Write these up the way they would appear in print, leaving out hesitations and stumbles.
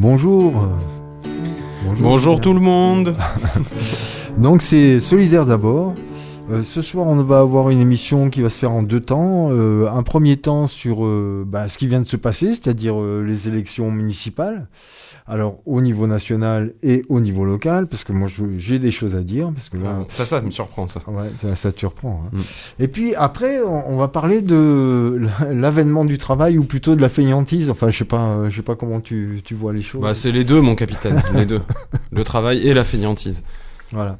Bonjour. Bonjour tout le monde. Donc c'est Solidaire d'abord. Ce soir on va avoir une émission qui va se faire en deux temps. Un premier temps sur ce qui vient de se passer, c'est-à-dire les élections municipales. Alors au niveau national et au niveau local, parce que moi j'ai des choses à dire. Parce que là, ça me surprend ça. Ouais, ça te surprend. Hein. Et puis après on va parler de l'avènement du travail ou plutôt de la fainéantise. Enfin je sais pas comment tu vois les choses. C'est les deux mon capitaine, les deux. Le travail et la fainéantise. Voilà.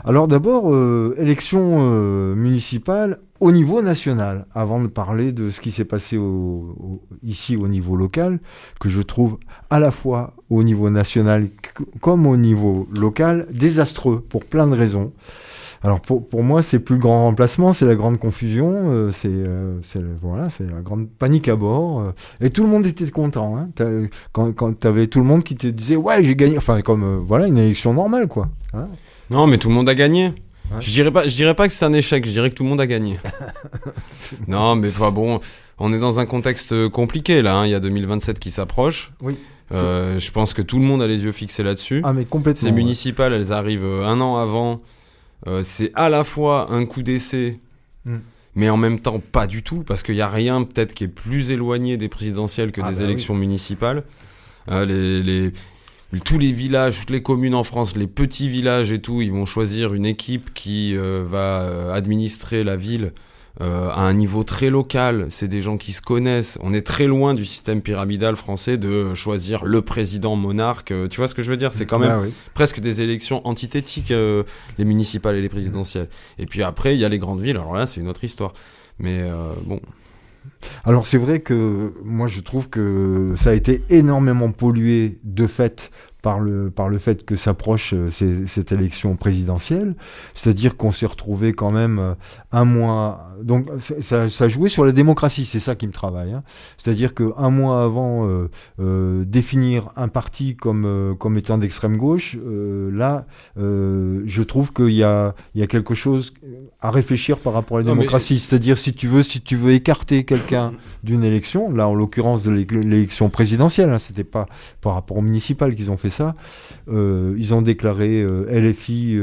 Alors d'abord, élection municipale au niveau national, avant de parler de ce qui s'est passé ici au niveau local, que je trouve à la fois au niveau national comme au niveau local désastreux pour plein de raisons. Alors pour moi, c'est plus le grand remplacement, c'est la grande confusion, c'est la grande panique à bord. Et tout le monde était content. Hein. Quand t'avais tout le monde qui te disait ouais j'ai gagné, enfin comme une élection normale quoi. Hein. Non mais tout le monde a gagné. Ouais. Je dirais pas que c'est un échec, je dirais que tout le monde a gagné. Non mais on est dans un contexte compliqué là. Hein. Il y a 2027 qui s'approche. Oui. Je pense que tout le monde a les yeux fixés là-dessus. Ah mais complètement. Ces municipales, elles arrivent un an avant. C'est à la fois un coup d'essai, mais en même temps pas du tout, parce qu'il n'y a rien peut-être qui est plus éloigné des présidentielles que des élections municipales. Tous les villages, toutes les communes en France, les petits villages et tout, ils vont choisir une équipe qui va administrer la ville à un niveau très local. C'est des gens qui se connaissent. On est très loin du système pyramidal français de choisir le président monarque. Tu vois ce que je veux dire ? C'est quand même presque des élections antithétiques, les municipales et les présidentielles. Et puis après, il y a les grandes villes. Alors là, c'est une autre histoire. Mais bon... Alors c'est vrai que moi je trouve que ça a été énormément pollué de fait par le fait que s'approche cette élection présidentielle, c'est-à-dire qu'on s'est retrouvé quand même un mois, donc ça jouait sur la démocratie, c'est ça qui me travaille, hein. C'est-à-dire qu'un mois avant définir un parti comme étant d'extrême gauche, je trouve qu'il y a quelque chose à réfléchir par rapport à la démocratie, c'est-à-dire si tu veux écarter quelqu'un d'une élection, là en l'occurrence de l'élection présidentielle, hein, c'était pas par rapport au municipal qu'ils ont fait ça, ils ont déclaré LFI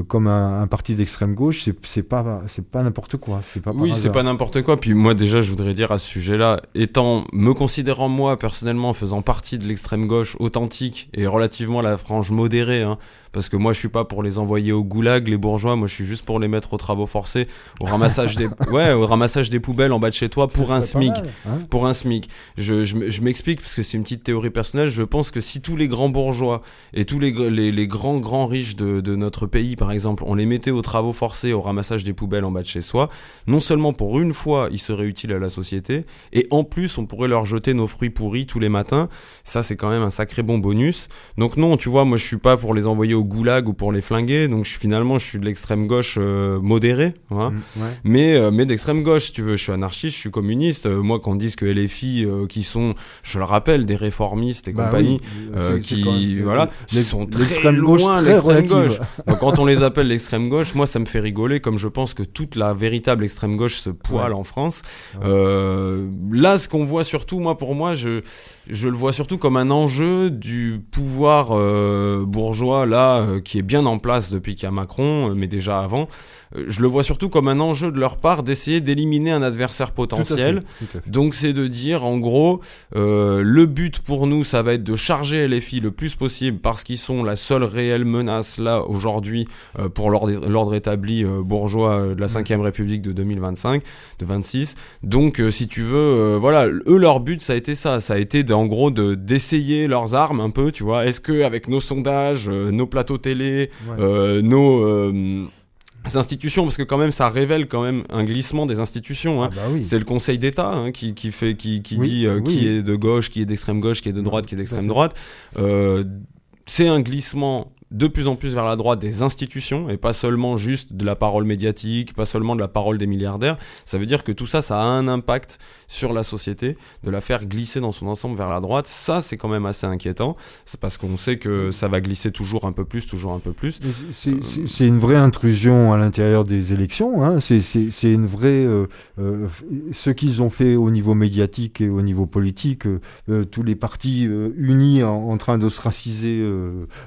comme un parti d'extrême gauche, c'est pas n'importe quoi, c'est pas par hasard. C'est pas n'importe quoi. Puis moi déjà je voudrais dire à ce sujet-là, me considérant moi personnellement faisant partie de l'extrême gauche authentique et relativement à la frange modérée, hein, parce que moi je suis pas pour les envoyer au goulag les bourgeois, moi je suis juste pour les mettre aux travaux forcés, au ramassage des poubelles en bas de chez toi pour un SMIC, pour un SMIC. Je m'explique parce que c'est une petite théorie personnelle. Je pense que si tous les grands bourgeois et tous les grands riches de notre pays par exemple, on les mettait aux travaux forcés, au ramassage des poubelles en bas de chez soi, non seulement pour une fois ils seraient utiles à la société, et en plus on pourrait leur jeter nos fruits pourris tous les matins. Ça c'est quand même un sacré bon bonus. Donc non, tu vois, moi je suis pas pour les envoyer au goulag ou pour les flinguer, donc je suis de l'extrême gauche modéré, hein. Mais d'extrême gauche si tu veux. Je suis anarchiste, je suis communiste. Moi qu'on dise que LFI qui sont, je le rappelle, des réformistes et compagnie, sont très loin l'extrême gauche. Donc quand on les appelle l'extrême gauche, moi ça me fait rigoler, comme je pense que toute la véritable extrême gauche se poile en France. Là ce qu'on voit surtout, pour moi je le vois surtout comme un enjeu du pouvoir bourgeois là qui est bien en place depuis qu'il y a Macron, mais déjà avant. Je le vois surtout comme un enjeu de leur part d'essayer d'éliminer un adversaire potentiel. Tout à fait. Donc c'est de dire en gros le but pour nous ça va être de charger LFI le plus possible parce qu'ils sont la seule réelle menace là aujourd'hui pour l'ordre établi bourgeois de la 5e République de 2025, de 26. Donc si tu veux, eux leur but ça a été ça a été en gros d'essayer leurs armes un peu, tu vois. Est-ce que avec nos sondages, nos plateaux télé, nos institutions, parce que quand même ça révèle quand même un glissement des institutions, hein. C'est le Conseil d'État qui dit qui est de gauche, qui est d'extrême gauche, qui est de droite, qui est d'extrême droite. C'est un glissement de plus en plus vers la droite des institutions et pas seulement juste de la parole médiatique, pas seulement de la parole des milliardaires. Ça veut dire que tout ça a un impact sur la société, de la faire glisser dans son ensemble vers la droite. Ça, c'est quand même assez inquiétant. C'est parce qu'on sait que ça va glisser toujours un peu plus. C'est une vraie intrusion à l'intérieur des élections. Hein. C'est une vraie... ce qu'ils ont fait au niveau médiatique et au niveau politique, tous les partis unis en train d'ostraciser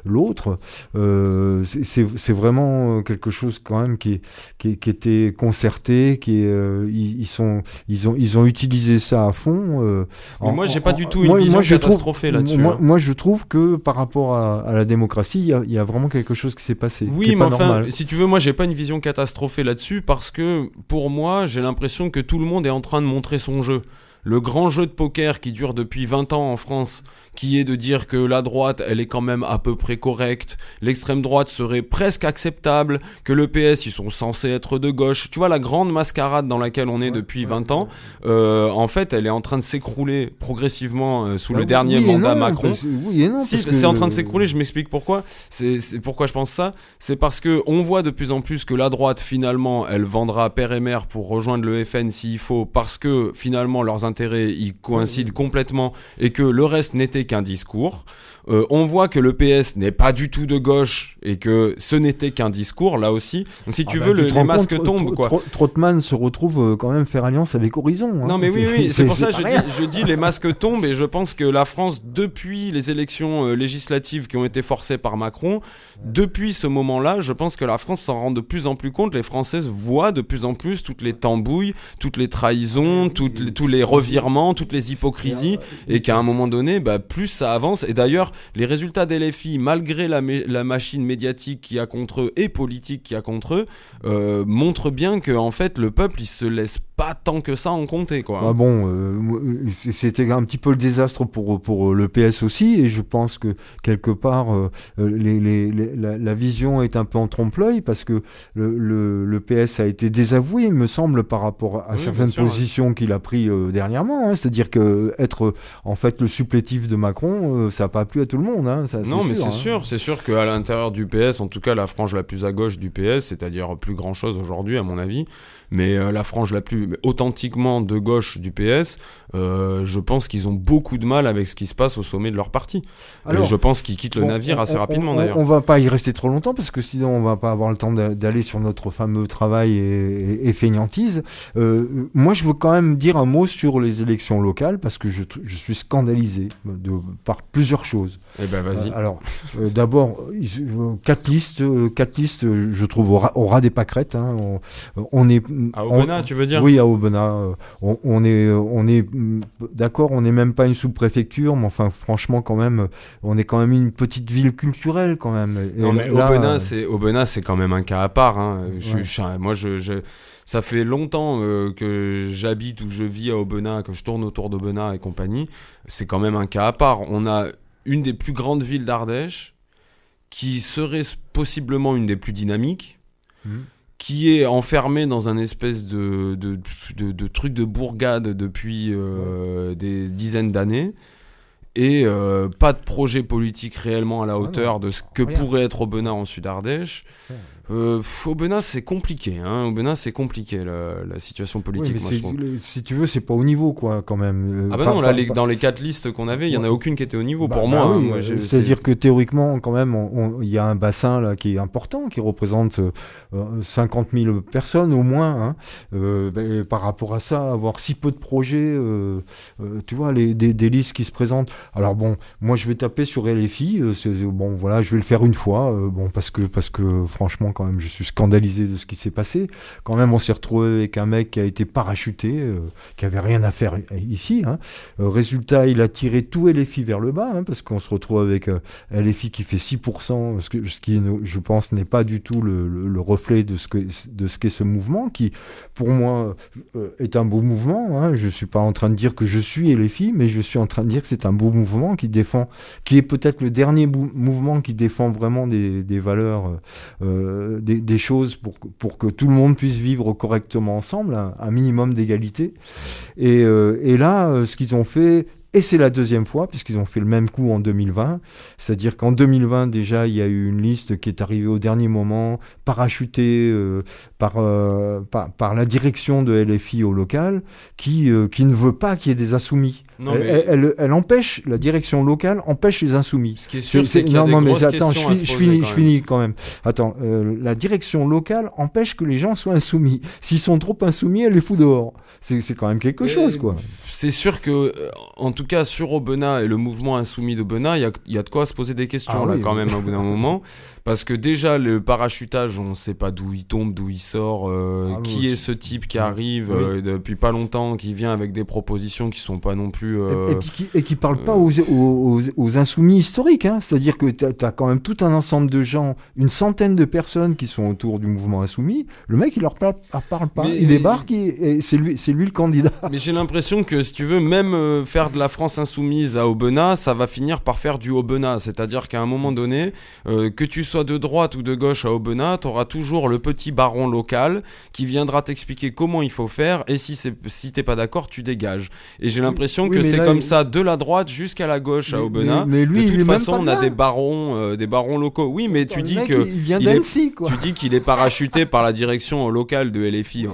l'autre, c'est vraiment quelque chose quand même qui était concerté, ils ont utilisé ça à fond. Mais moi, j'ai pas du tout une vision catastrophée là-dessus. Moi, je trouve que par rapport à la démocratie, il y a vraiment quelque chose qui s'est passé. Oui, mais enfin, si tu veux, moi, j'ai pas une vision catastrophée là-dessus parce que pour moi, j'ai l'impression que tout le monde est en train de montrer son jeu. Le grand jeu de poker qui dure depuis 20 ans en France, qui est de dire que la droite, elle est quand même à peu près correcte, l'extrême droite serait presque acceptable, que le PS, ils sont censés être de gauche. Tu vois, la grande mascarade dans laquelle on est depuis 20 ans, en fait, elle est en train de s'écrouler progressivement sous le dernier mandat Macron. C'est en train de s'écrouler, je m'explique pourquoi. C'est pourquoi je pense ça. C'est parce que on voit de plus en plus que la droite, finalement, elle vendra père et mère pour rejoindre le FN s'il faut, parce que finalement, leurs intérêts, ils coïncident complètement et que le reste n'était qu'un discours. On voit que le PS n'est pas du tout de gauche et que ce n'était qu'un discours, là aussi. Donc si tu veux, les masques tombent, quoi. Trottmann se retrouve quand même faire alliance avec Horizon. Hein. Non mais oui, c'est pour ça que je dis les masques tombent et je pense que la France, depuis les élections législatives qui ont été forcées par Macron, depuis ce moment-là, je pense que la France s'en rend de plus en plus compte. Les Françaises voient de plus en plus toutes les tambouilles, toutes les trahisons, tous les revirements, toutes les hypocrisies et qu'à un moment donné, plus ça avance. Et d'ailleurs, les résultats des LFI, malgré la machine médiatique qu'il y a contre eux et politique qu'il y a contre eux, montrent bien que en fait le peuple il se laisse pas tant que ça en compter, quoi. C'était un petit peu le désastre pour le PS aussi, et je pense que quelque part la vision est un peu en trompe-l'œil parce que le PS a été désavoué, il me semble, par rapport à certaines positions qu'il a pris dernièrement. Hein. C'est-à-dire que être en fait le supplétif de Macron, ça n'a pas plu à tout le monde. Hein. Ça, non, mais c'est sûr qu'à l'intérieur du PS, en tout cas la frange la plus à gauche du PS, c'est-à-dire plus grand-chose aujourd'hui à mon avis, mais la frange la plus authentiquement de gauche du PS, je pense qu'ils ont beaucoup de mal avec ce qui se passe au sommet de leur parti. Alors, et je pense qu'ils quittent le navire assez rapidement d'ailleurs. On va pas y rester trop longtemps parce que sinon on va pas avoir le temps d'aller sur notre fameux travail et fainéantise. Moi je veux quand même dire un mot sur les élections locales parce que je suis scandalisé par plusieurs choses. Eh ben vas-y. Alors d'abord 4 listes, je trouve au ras des pâquerettes. Hein. On est à Aubenas, tu veux dire? Oui, à Aubenas. On est d'accord, on n'est même pas une sous-préfecture, mais enfin franchement quand même, on est quand même une petite ville culturelle quand même. Et non mais là, Aubenas, c'est quand même un cas à part. Hein. Moi, ça fait longtemps que j'habite ou je vis à Aubenas, que je tourne autour d'Aubenas et compagnie. C'est quand même un cas à part. On a une des plus grandes villes d'Ardèche qui serait possiblement une des plus dynamiques. Qui est enfermé dans un espèce de truc de bourgade depuis des dizaines d'années et pas de projet politique réellement à la hauteur de ce que pourrait être Aubenas en Sud-Ardèche. Aubenas, c'est compliqué. Hein. Aubenas, c'est compliqué, la situation politique. Oui, moi, si tu veux, c'est pas au niveau, quoi, quand même. Dans les 4 listes qu'on avait, il y en a aucune qui était au niveau pour moi. Oui, c'est-à-dire que théoriquement, quand même, il y a un bassin là qui est important, qui représente 50 000 personnes au moins. Hein. Par rapport à ça, avoir si peu de projets, tu vois, des listes qui se présentent. Alors bon, moi, je vais taper sur LFI. Je vais le faire une fois, parce que franchement, quand même, je suis scandalisé de ce qui s'est passé. Quand même, on s'est retrouvé avec un mec qui a été parachuté, qui avait rien à faire ici. Hein. Résultat, il a tiré tout LFI vers le bas, hein, parce qu'on se retrouve avec LFI qui fait 6%, ce qui, je pense, n'est pas du tout le reflet de ce qu'est ce mouvement, qui, pour moi, est un beau mouvement. Hein. Je suis pas en train de dire que je suis LFI, mais je suis en train de dire que c'est un beau mouvement qui est peut-être le dernier mouvement qui défend vraiment des valeurs des choses pour que tout le monde puisse vivre correctement ensemble, un minimum d'égalité. Et là, ce qu'ils ont fait Et c'est la deuxième fois, puisqu'ils ont fait le même coup en 2020. C'est-à-dire qu'en 2020, déjà, il y a eu une liste qui est arrivée au dernier moment, parachutée par la direction de LFI au local, qui ne veut pas qu'il y ait des insoumis. Non, Elle empêche, la direction locale empêche les insoumis. Ce qui est sûr, c'est qu'il y a des grosses questions à se poser, je finis quand même. Attends, la direction locale empêche que les gens soient insoumis. S'ils sont trop insoumis, elle les fout dehors. C'est quand même quelque chose, quoi. C'est sûr que, en tout cas, sur Aubenas et le mouvement insoumis d'Aubenas, il y a de quoi se poser des questions quand même, au bout d'un moment. Parce que déjà, le parachutage, on ne sait pas d'où il tombe, d'où il sort, qui est ce type qui arrive depuis pas longtemps, qui vient avec des propositions qui sont pas non plus... Et qui parle pas aux insoumis historiques, hein. C'est-à-dire que t'as quand même tout un ensemble de gens, une centaine de personnes qui sont autour du mouvement insoumis. Le mec, il leur parle pas. Il débarque et c'est lui le candidat. Mais j'ai l'impression que, si tu veux, même faire de la France insoumise à Aubenas, ça va finir par faire du Aubenas. C'est-à-dire qu'à un moment donné, que tu sois de droite ou de gauche à Aubenas, t'auras toujours le petit baron local qui viendra t'expliquer comment il faut faire, et si t'es pas d'accord, tu dégages. Et j'ai l'impression que c'est comme ça de la droite jusqu'à la gauche à Aubenas. Mais lui, de toute façon, on a des barons locaux. Oui, mais tu dis que il vient d'Annecy, quoi. Tu dis qu'il est parachuté par la direction locale de LFI.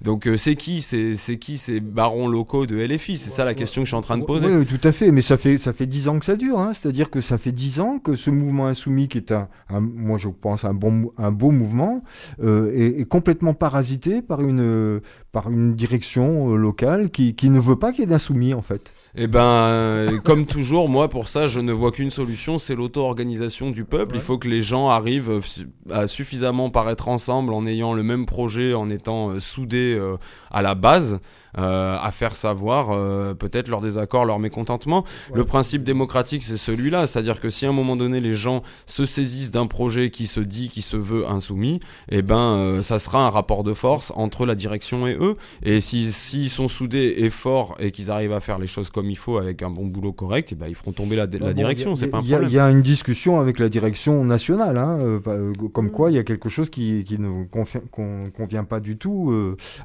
Donc c'est qui ces barons locaux de LFI? C'est ça la question que je suis en train de poser. Oui, tout à fait. Mais ça fait 10 ans que ça dure. Hein. C'est-à-dire que ça fait 10 ans que ce mouvement insoumis, qui est moi je pense un beau mouvement, est complètement parasité par une direction locale qui ne veut pas qu'il y ait d'insoumis, en fait. Eh ben, comme toujours, moi, pour ça, je ne vois qu'une solution, c'est l'auto-organisation du peuple. Ouais. Il faut que les gens arrivent à suffisamment paraître ensemble en ayant le même projet, en étant soudés à la base. À faire savoir peut-être leur désaccord, leur mécontentement. Ouais. Le principe démocratique, c'est celui-là, c'est-à-dire que si à un moment donné les gens se saisissent d'un projet qui se veut insoumis, eh ben ça sera un rapport de force entre la direction et eux. Et s'ils sont soudés et forts et qu'ils arrivent à faire les choses comme il faut avec un bon boulot correct, eh ben ils feront tomber la direction. C'est pas un problème. Il y a une discussion avec la direction nationale, hein, comme quoi il y a quelque chose qui ne convient pas du tout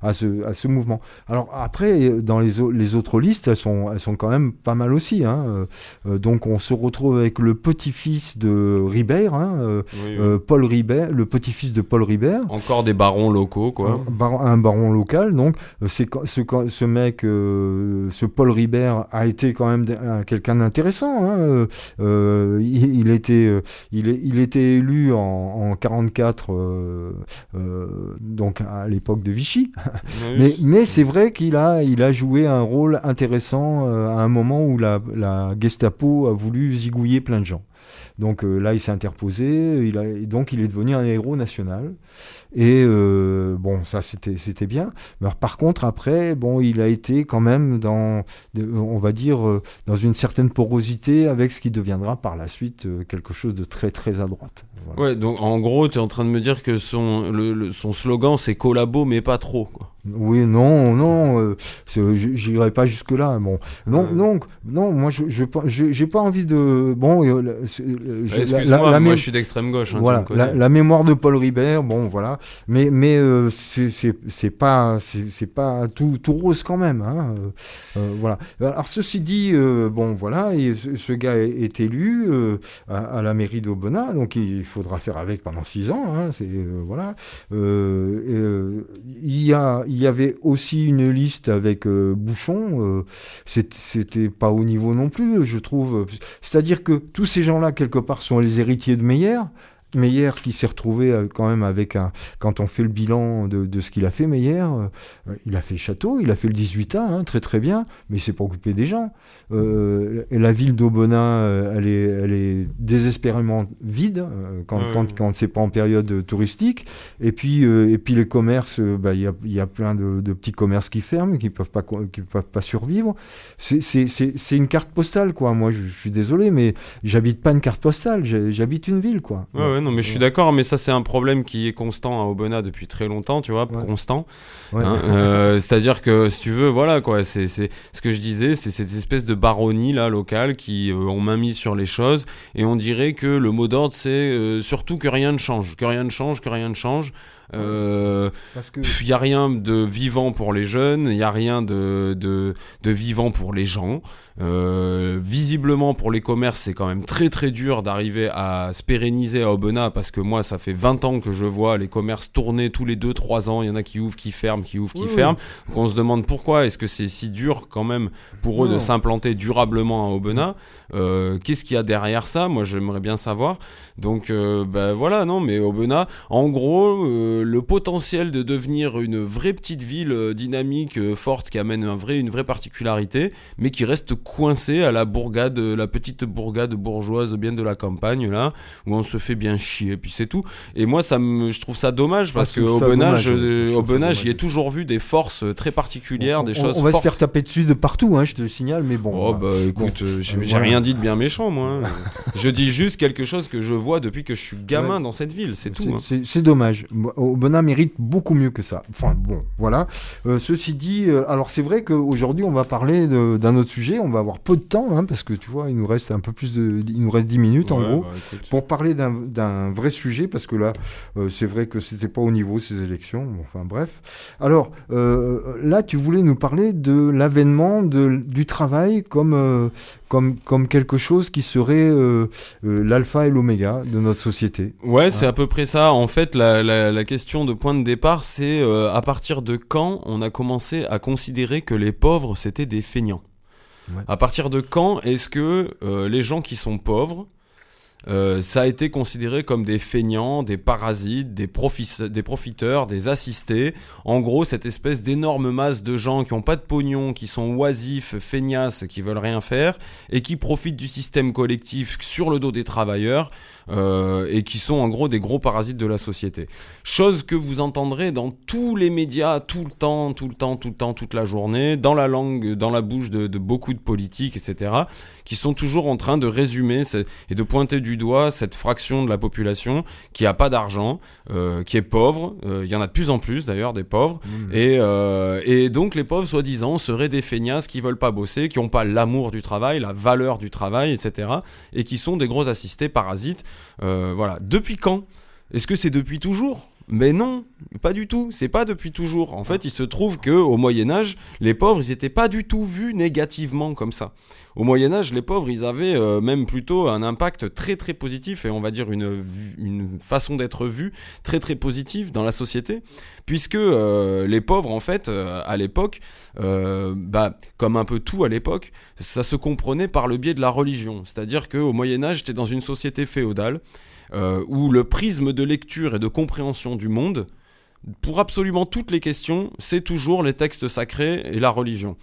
à ce mouvement. Alors après, dans les autres listes, elles sont quand même pas mal aussi. Hein. Donc on se retrouve avec le petit-fils de Ribert, hein, Paul Ribert, le petit-fils de Paul Ribert. Encore des barons locaux, quoi. Un baron local. Donc ce mec, ce Paul Ribert, a été quand même quelqu'un d'intéressant. Hein. Il était élu en 44, donc à l'époque de Vichy. Mais c'est vrai qu'il a joué un rôle intéressant à un moment où la Gestapo a voulu zigouiller plein de gens. Donc là, il s'est interposé, donc il est devenu un héros national. Et bon, ça c'était bien. Mais par contre, après, bon, il a été quand même on va dire, dans une certaine porosité avec ce qui deviendra par la suite quelque chose de très très à droite. Voilà. Ouais, donc en gros, tu es en train de me dire que son slogan, c'est collabo, mais pas trop, quoi. Oui, non, j'irai pas jusque là. Bon, non, moi j'ai pas envie de. Bon, excuse-moi, moi je suis d'extrême gauche. Hein, voilà, la mémoire de Paul Ribert, bon, voilà, mais c'est pas tout rose quand même, hein. Voilà. Alors ceci dit, bon, voilà, et ce gars est élu à la mairie d'Aubenas, donc il faudra faire avec pendant 6 ans. Hein, voilà. Il y avait aussi une liste avec Bouchon. C'était pas au niveau non plus, je trouve. C'est-à-dire que tous ces gens-là, quelque part, sont les héritiers de Meyer. Meyer qui s'est retrouvé quand même avec quand on fait le bilan de ce qu'il a fait, Meyer, il a fait le château, il a fait le 18A, hein, très très bien, mais il s'est pas occupé des gens. Et la ville d'Aubenas, elle est désespérément vide quand c'est pas en période touristique. Et puis les commerces, il y a plein de petits commerces qui ferment, qui peuvent pas survivre. C'est une carte postale, quoi. Moi, je suis désolé, mais j'habite pas une carte postale, j'habite une ville, quoi. Ouais, non, mais je suis d'accord, mais ça c'est un problème qui est constant à Aubenas depuis très longtemps, tu vois, constant. Ouais. Hein, c'est-à-dire que si tu veux, voilà quoi, c'est ce que je disais, c'est cette espèce de baronnie là locale qui ont main mise sur les choses, et on dirait que le mot d'ordre c'est surtout que rien ne change, Il n'y a rien de vivant pour les jeunes, il n'y a rien de vivant pour les gens. Visiblement pour les commerces c'est quand même très très dur d'arriver à se pérenniser à Aubenas, parce que moi ça fait 20 ans que je vois les commerces tourner tous les 2-3 ans, il y en a qui ouvrent, qui ferment, ferment. Donc on se demande pourquoi est-ce que c'est si dur quand même pour eux de s'implanter durablement à Aubenas. Qu'est-ce qu'il y a derrière ça? Moi j'aimerais bien savoir. Donc voilà, non, mais Aubenas, en gros, le potentiel de devenir une vraie petite ville dynamique, forte, qui amène une vraie particularité, mais qui reste coincée à la petite bourgade bourgeoise bien de la campagne, là, où on se fait bien chier, puis c'est tout. Et moi, je trouve ça dommage, parce que Aubenas, j'y ai toujours vu des forces très particulières, des choses fortes. On va se faire taper dessus de partout, hein, je te signale, mais bon. Écoute, j'ai rien dit de bien méchant, moi. Je dis juste quelque chose que je vois depuis que je suis gamin dans cette ville, c'est tout. C'est dommage. Aubenas mérite beaucoup mieux que ça. Enfin, bon, voilà. Ceci dit, alors c'est vrai qu'aujourd'hui, on va parler d'un autre sujet. On va avoir peu de temps, hein, parce que tu vois, il nous reste 10 minutes, en gros, pour parler d'un vrai sujet, parce que là, c'est vrai que c'était pas au niveau ces élections. Enfin, bref. Alors, là, tu voulais nous parler de l'avènement du travail comme quelque chose qui serait l'alpha et l'oméga de notre société. Ouais, c'est à peu près ça. En fait, la question de point de départ, c'est à partir de quand on a commencé à considérer que les pauvres, c'était des feignants. Ouais. À partir de quand est-ce que les gens qui sont pauvres, ça a été considéré comme des feignants, des parasites, des profiteurs, des assistés. En gros, cette espèce d'énorme masse de gens qui n'ont pas de pognon, qui sont oisifs, feignasses, qui veulent rien faire et qui profitent du système collectif sur le dos des travailleurs, et qui sont en gros des gros parasites de la société. Chose que vous entendrez dans tous les médias tout le temps, toute la journée, dans la langue, dans la bouche de beaucoup de politiques, etc., qui sont toujours en train de résumer et de pointer du doigt cette fraction de la population qui a pas d'argent, qui est pauvre. Il y en a de plus en plus d'ailleurs des pauvres. Et donc les pauvres, soi-disant, seraient des feignasses qui veulent pas bosser, qui ont pas l'amour du travail, la valeur du travail, etc., et qui sont des gros assistés parasites. Voilà. Depuis quand? Est-ce que c'est depuis toujours? Mais non, pas du tout, c'est pas depuis toujours. En fait, il se trouve qu'au Moyen-Âge, les pauvres, ils étaient pas du tout vus négativement comme ça. Au Moyen-Âge, les pauvres, ils avaient même plutôt un impact très très positif, et on va dire une façon d'être vus très très positive dans la société, puisque les pauvres, en fait, à l'époque, comme un peu tout à l'époque, ça se comprenait par le biais de la religion. C'est-à-dire qu'au Moyen-Âge, t'es dans une société féodale, où le prisme de lecture et de compréhension du monde, pour absolument toutes les questions, c'est toujours les textes sacrés et la religion.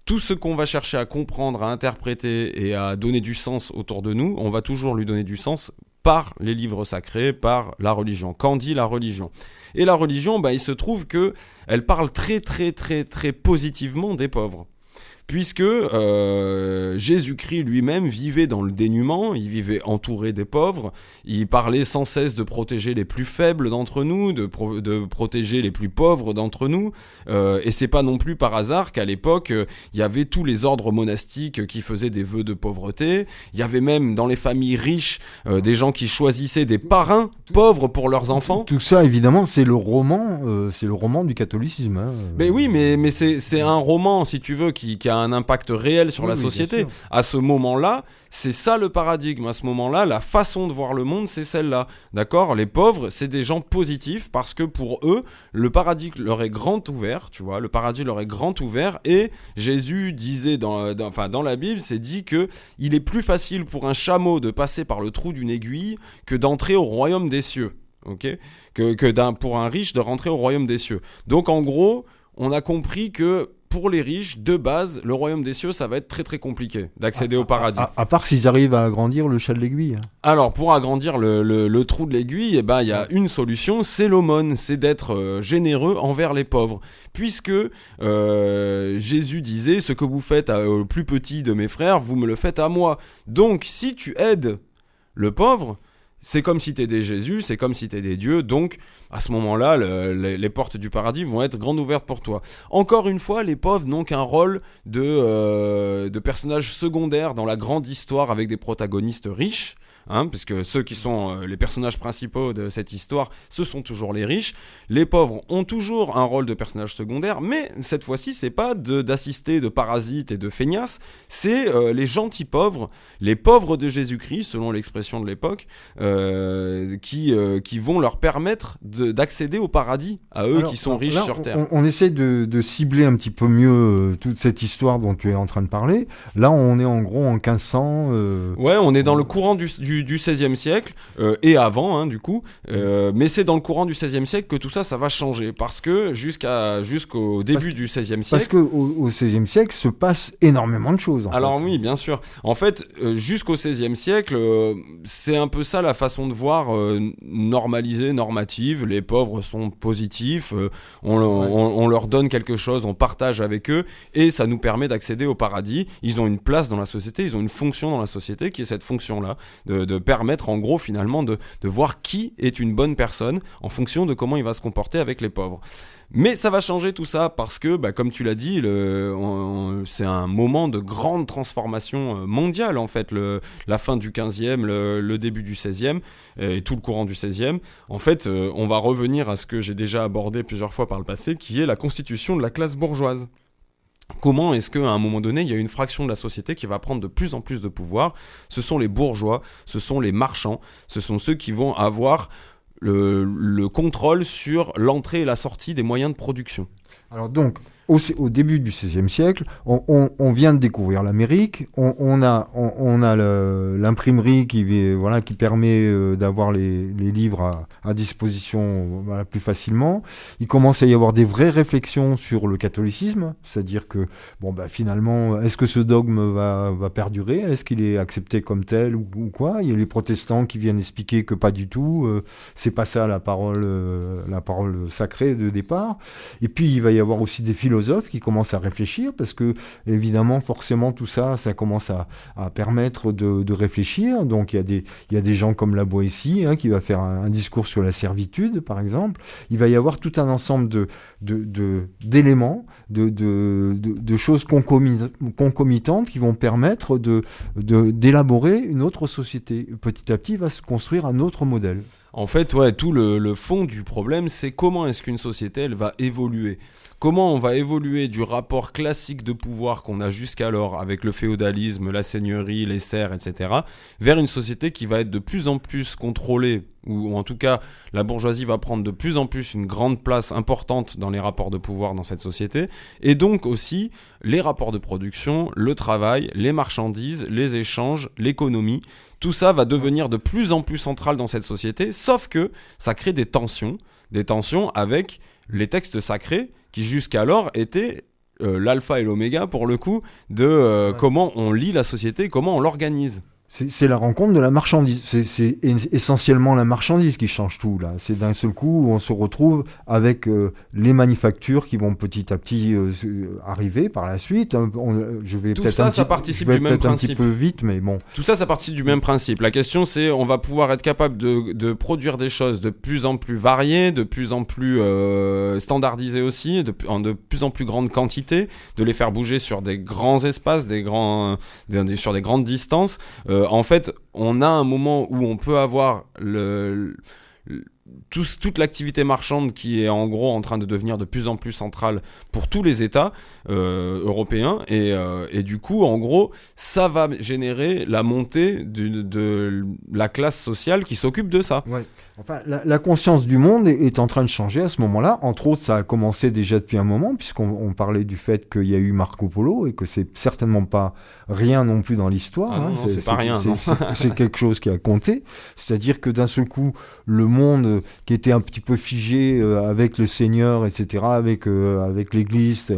Tout ce qu'on va chercher à comprendre, à interpréter et à donner du sens autour de nous, on va toujours lui donner du sens par les livres sacrés, par la religion. Qu'en dit la religion? Et la religion, il se trouve qu'elle parle très très très très positivement des pauvres. Puisque Jésus-Christ lui-même vivait dans le dénuement, il vivait entouré des pauvres, il parlait sans cesse de protéger les plus faibles d'entre nous, de protéger les plus pauvres d'entre nous, et c'est pas non plus par hasard qu'à l'époque, il y avait tous les ordres monastiques qui faisaient des vœux de pauvreté, il y avait même dans les familles riches des gens qui choisissaient des parrains pauvres pour leurs enfants. Tout ça, évidemment, c'est le roman du catholicisme. Hein. Mais oui, mais c'est un roman, si tu veux, qui a un impact réel sur la société. À ce moment-là, c'est ça le paradigme. À ce moment-là, la façon de voir le monde, c'est celle-là. D'accord ? Les pauvres, c'est des gens positifs parce que pour eux, le paradigme leur est grand ouvert, tu vois. Le paradis leur est grand ouvert, et Jésus disait dans la Bible, c'est dit que il est plus facile pour un chameau de passer par le trou d'une aiguille que d'entrer au royaume des cieux. Ok ? Pour un riche de rentrer au royaume des cieux. Donc en gros, on a compris que pour les riches, de base, le royaume des cieux, ça va être très très compliqué d'accéder au paradis. À part s'ils arrivent à agrandir le chat de l'aiguille. Alors, pour agrandir le trou de l'aiguille, il y a une solution, c'est l'aumône, c'est d'être généreux envers les pauvres. Puisque Jésus disait, ce que vous faites au plus petit de mes frères, vous me le faites à moi. Donc, si tu aides le pauvre, c'est comme si t'aidais Jésus, c'est comme si t'aidais Dieu, donc à ce moment-là, les portes du paradis vont être grandes ouvertes pour toi. Encore une fois, les pauvres n'ont qu'un rôle de personnages secondaires dans la grande histoire avec des protagonistes riches. hein, puisque ceux qui sont les personnages principaux de cette histoire, ce sont toujours les riches. Les pauvres ont toujours un rôle de personnage secondaire, mais cette fois-ci, c'est pas d'assister de parasites et de feignasses, c'est les gentils pauvres, les pauvres de Jésus-Christ, selon l'expression de l'époque, qui vont leur permettre d'accéder au paradis, à eux qui sont riches là, sur terre. On essaie de cibler un petit peu mieux toute cette histoire dont tu es en train de parler. Là, on est en gros en 1500. Ouais, on est dans le courant du XVIe siècle, et avant, hein, du coup. Mais c'est dans le courant du XVIe siècle que tout ça va changer. Parce que jusqu'au début du XVIe siècle... Parce qu'au XVIe siècle se passe énormément de choses. Alors oui, bien sûr. En fait, jusqu'au XVIe siècle, c'est un peu ça la façon de voir normalisée, normative. Les pauvres sont positifs, on leur donne quelque chose, on partage avec eux, et ça nous permet d'accéder au paradis. Ils ont une place dans la société, ils ont une fonction dans la société, qui est cette fonction-là, de permettre en gros finalement de voir qui est une bonne personne en fonction de comment il va se comporter avec les pauvres. Mais ça va changer tout ça parce que, comme tu l'as dit, c'est un moment de grande transformation mondiale en fait, la fin du 15e, le début du 16e et tout le courant du 16e. En fait, on va revenir à ce que j'ai déjà abordé plusieurs fois par le passé, qui est la constitution de la classe bourgeoise. Comment est-ce qu'à un moment donné, il y a une fraction de la société qui va prendre de plus en plus de pouvoir ? Ce sont les bourgeois, ce sont les marchands, ce sont ceux qui vont avoir le contrôle sur l'entrée et la sortie des moyens de production. Alors donc, au début du XVIe siècle, on vient de découvrir l'Amérique, on a l'imprimerie qui permet d'avoir les livres à disposition plus facilement. Il commence à y avoir des vraies réflexions sur le catholicisme, c'est-à-dire que finalement, est-ce que ce dogme va perdurer ? Est-ce qu'il est accepté comme tel ou quoi ? Il y a les protestants qui viennent expliquer que pas du tout, c'est pas ça la parole sacrée de départ. Et puis il va y avoir aussi des philosophes qui commencent à réfléchir, parce que évidemment forcément tout ça commence à permettre de réfléchir. Donc il y a des gens comme La Boétie qui va faire un discours sur la servitude par exemple. Il va y avoir tout un ensemble d'éléments, de choses concomitantes qui vont permettre d'élaborer une autre société. Petit à petit va se construire un autre modèle. En fait, tout le fond du problème, c'est comment est-ce qu'une société, elle va évoluer. Comment on va évoluer du rapport classique de pouvoir qu'on a jusqu'alors avec le féodalisme, la seigneurie, les serfs, etc., vers une société qui va être de plus en plus contrôlée, ou en tout cas, la bourgeoisie va prendre de plus en plus une grande place importante dans les rapports de pouvoir dans cette société, et donc aussi les rapports de production, le travail, les marchandises, les échanges, l'économie. Tout ça va devenir de plus en plus central dans cette société, sauf que ça crée des tensions avec les textes sacrés qui jusqu'alors étaient l'alpha et l'oméga pour le coup de comment on lit la société, comment on l'organise. C'est la rencontre de la marchandise. C'est essentiellement la marchandise qui change tout, là. C'est d'un seul coup où on se retrouve avec les manufactures qui vont petit à petit arriver par la suite. Je vais peut-être un petit peu vite, mais bon. Tout ça, ça participe du même principe. La question, c'est on va pouvoir être capable de produire des choses de plus en plus variées, de plus en plus standardisées aussi, en de plus en plus grande quantité, de les faire bouger sur des grands espaces, sur des grandes distances. En fait, on a un moment où on peut avoir toute l'activité marchande qui est en gros en train de devenir de plus en plus centrale pour tous les États européens et du coup en gros ça va générer la montée de la classe sociale qui s'occupe de ça. Ouais. Enfin, la conscience du monde est en train de changer à ce moment-là. Entre autres, ça a commencé déjà depuis un moment, puisqu'on parlait du fait qu'il y a eu Marco Polo et que c'est certainement pas rien non plus dans l'histoire. Ah non, c'est pas rien. C'est quelque chose qui a compté. C'est-à-dire que d'un seul coup, le monde qui était un petit peu figé avec le Seigneur, etc., avec l'Église,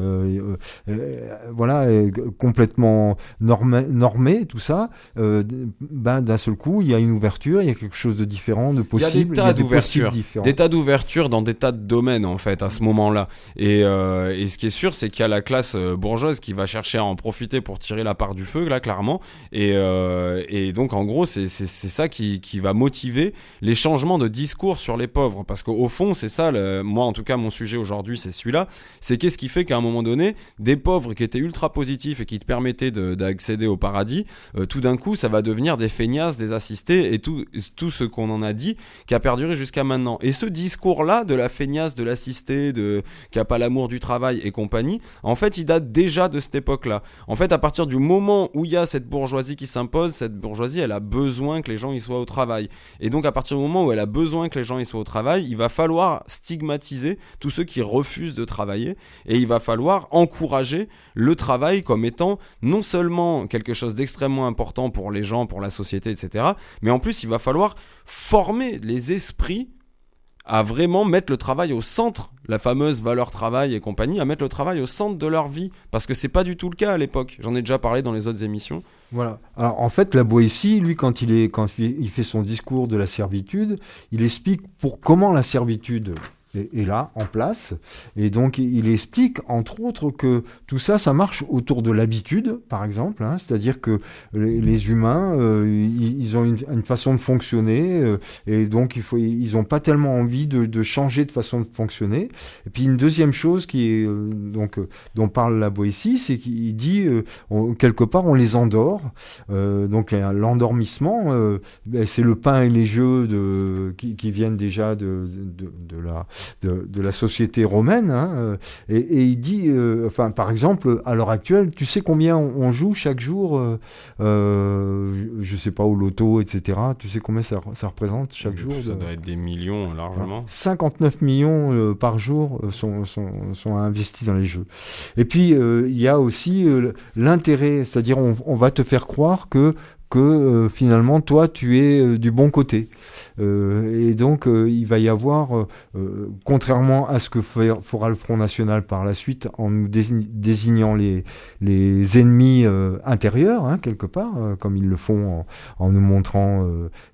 complètement normé, tout ça. D'un seul coup, il y a une ouverture, il y a quelque chose de différent, de possible. Il y a des tas d'ouverture dans des tas de domaines en fait à ce moment-là. Et ce qui est sûr, c'est qu'il y a la classe bourgeoise qui va chercher à en profiter pour tirer la part du feu, là clairement. Et donc en gros, c'est ça qui va motiver les changements de discours sur les pauvres, parce qu'au fond, c'est ça, moi en tout cas, mon sujet aujourd'hui, c'est celui-là, c'est qu'est-ce qui fait qu'à un moment donné, des pauvres qui étaient ultra positifs et qui te permettaient d'accéder au paradis, tout d'un coup, ça va devenir des feignasses, des assistés, et tout ce qu'on en a dit, qui a perduré jusqu'à maintenant. Et ce discours-là, de la feignasse, de l'assisté, qui a pas l'amour du travail et compagnie, en fait, il date déjà de cette époque-là. En fait, à partir du moment où il y a cette bourgeoisie qui s'impose, cette bourgeoisie, elle a besoin que les gens y soient au travail. Et donc, à partir du moment où elle a besoin que les gens y soient au travail, il va falloir stigmatiser tous ceux qui refusent de travailler, et il va falloir encourager le travail comme étant non seulement quelque chose d'extrêmement important pour les gens, pour la société, etc., mais en plus, il va falloir former les esprits à vraiment mettre le travail au centre, la fameuse valeur travail et compagnie, à mettre le travail au centre de leur vie, parce que c'est pas du tout le cas à l'époque. J'en ai déjà parlé dans les autres émissions. Voilà. Alors en fait, la Boétie, lui, quand il fait son discours de la servitude, il explique comment la servitude est là, en place. Et donc, il explique, entre autres, que tout ça, ça marche autour de l'habitude, par exemple. C'est-à-dire que les humains, ils ont une façon de fonctionner. Et donc, ils n'ont pas tellement envie de changer de façon de fonctionner. Et puis, une deuxième chose dont parle la Boétie, c'est qu'il dit, quelque part, on les endort. Donc, l'endormissement, c'est le pain et les jeux qui viennent déjà de la société romaine, et il dit, par exemple, à l'heure actuelle, tu sais combien on joue chaque jour, je sais pas, au loto, etc. Tu sais combien ça représente chaque jour? Ça doit être des millions, largement. 59 millions par jour sont investis dans les jeux. Et puis, il y a aussi l'intérêt, c'est-à-dire on va te faire croire que finalement, toi, tu es du bon côté. Et donc, il va y avoir, contrairement à ce que fera le Front National par la suite, en nous désignant les ennemis intérieurs, quelque part, comme ils le font en nous montrant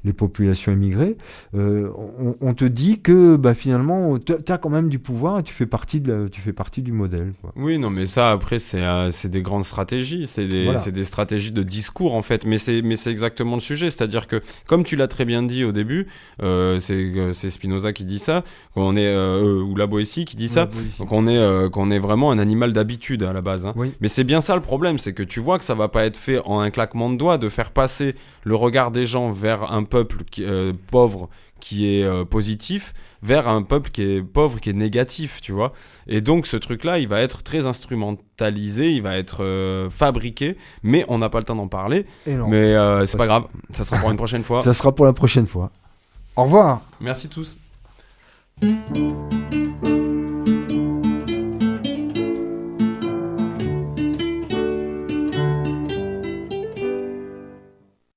les populations émigrées, on te dit que finalement, tu as quand même du pouvoir et tu fais partie du modèle, quoi. Oui, non, mais ça, après, c'est des grandes stratégies, c'est des stratégies de discours, en fait, mais c'est exactement le sujet, c'est-à-dire que, comme tu l'as très bien dit au début, c'est Spinoza qui dit ça, qu'on est, ou la Boétie qui dit ça, donc qu'on est vraiment un animal d'habitude à la base. Oui. Mais c'est bien ça le problème, c'est que tu vois que ça va pas être fait en un claquement de doigts, de faire passer le regard des gens vers un peuple pauvre qui est positif, vers un peuple qui est pauvre, qui est négatif, tu vois. Et donc, ce truc-là, il va être très instrumentalisé, il va être fabriqué, mais on n'a pas le temps d'en parler. Mais c'est pas grave, ça sera pour une prochaine fois. Ça sera pour la prochaine fois. Au revoir. Merci tous.